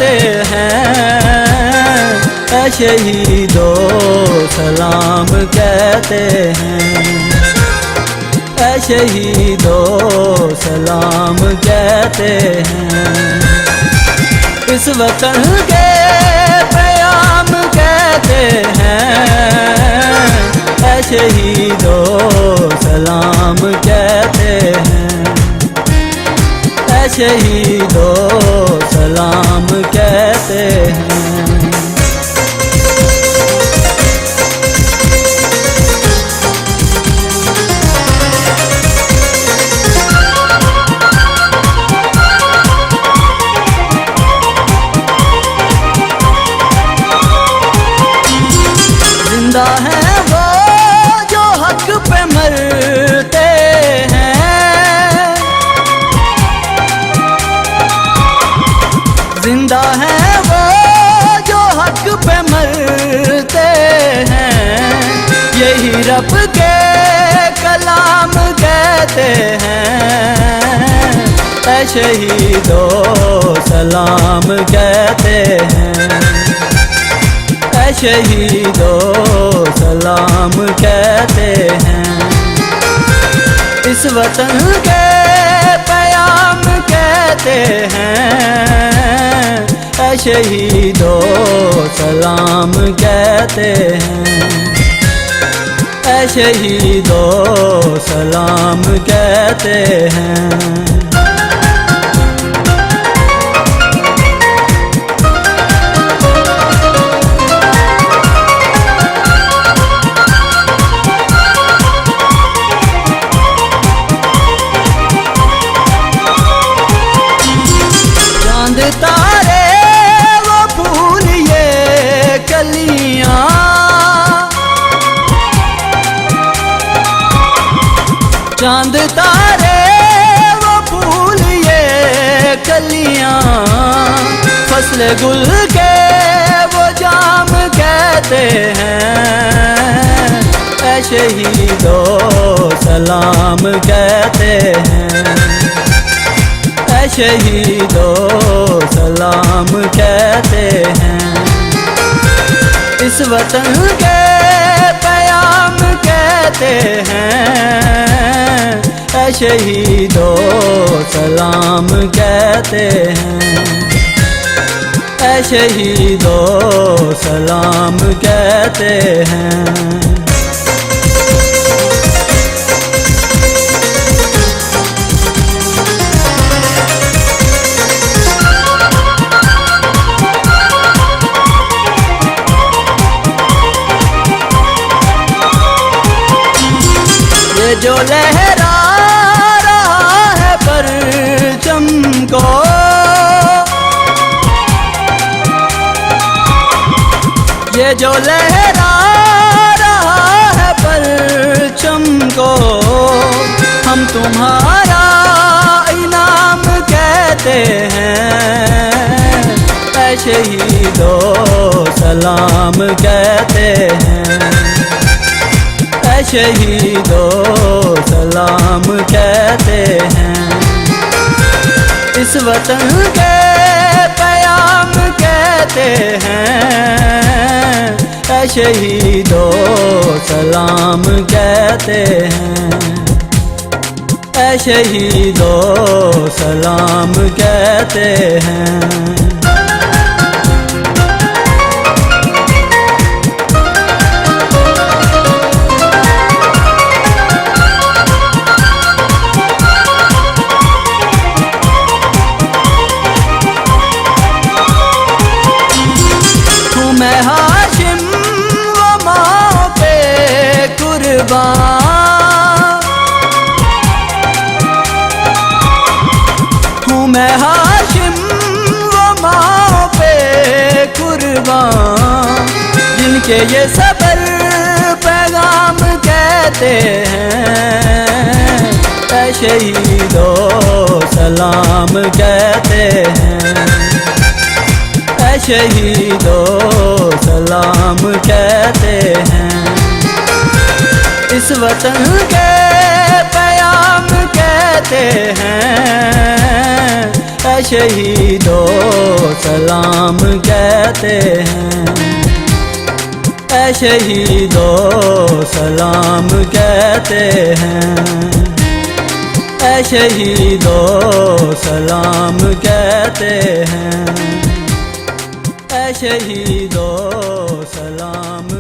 कहते हैं, ऐ शहीदों सलाम कहते हैं, ऐ शहीदों सलाम कहते हैं। इस वतन के प्याम कहते हैं, ऐ शहीदों सलाम कहते हैं, ऐ शहीदों सलाम कहते हैं। जिंदा हैं वो जो हक पे मरते हैं, जिंदा हैं वो जो हक पे मरते हैं, यही रब के कलाम कहते हैं, ऐ शहीदों सलाम कहते हैं, ऐ शहीदों सलाम कहते हैं। इस वतन के प्याम कहते हैं, ऐ शहीदों सलाम कहते हैं, ऐ शहीदों सलाम कहते हैं। तारे वो फूल ये कलियां, चांद तारे वो फूल ये कलियां, फसल गुल के वो जाम कहते हैं, ऐ शहीदों सलाम कहते हैं, ऐ शहीदों सलाम कहते हैं। इस वतन के प्याम कहते हैं, ऐ शहीदों सलाम कहते हैं, ऐ शहीदों सलाम कहते हैं। जो लहरा रहा है परचम को, ये जो लहरा रहा है परचम को, हम तुम्हारा इनाम कहते हैं, ऐ शहीदों सलाम कहते हैं, ऐ शहीदों सलाम कहते हैं। इस वतन के प्याम कहते हैं, ऐ शहीदों सलाम कहते हैं, ऐ शहीदों सलाम कहते हैं। मैं हाशिम वो माँ पे कुर्बान हूँ, मैं हाशिम वो माँ पे कुर्बान, जिनके ये सबर पैगाम कहते हैं, ऐ शहीदों सलाम कहते हैं, ऐ शहीदों सलाम कहते हैं। इस वतन के प्याम कहते हैं, ऐ शहीदों सलाम कहते हैं। ऐ शहीदों सलाम कहते हैं। ऐ शहीदों सलाम कहते हैं। ऐ शहीदों सलाम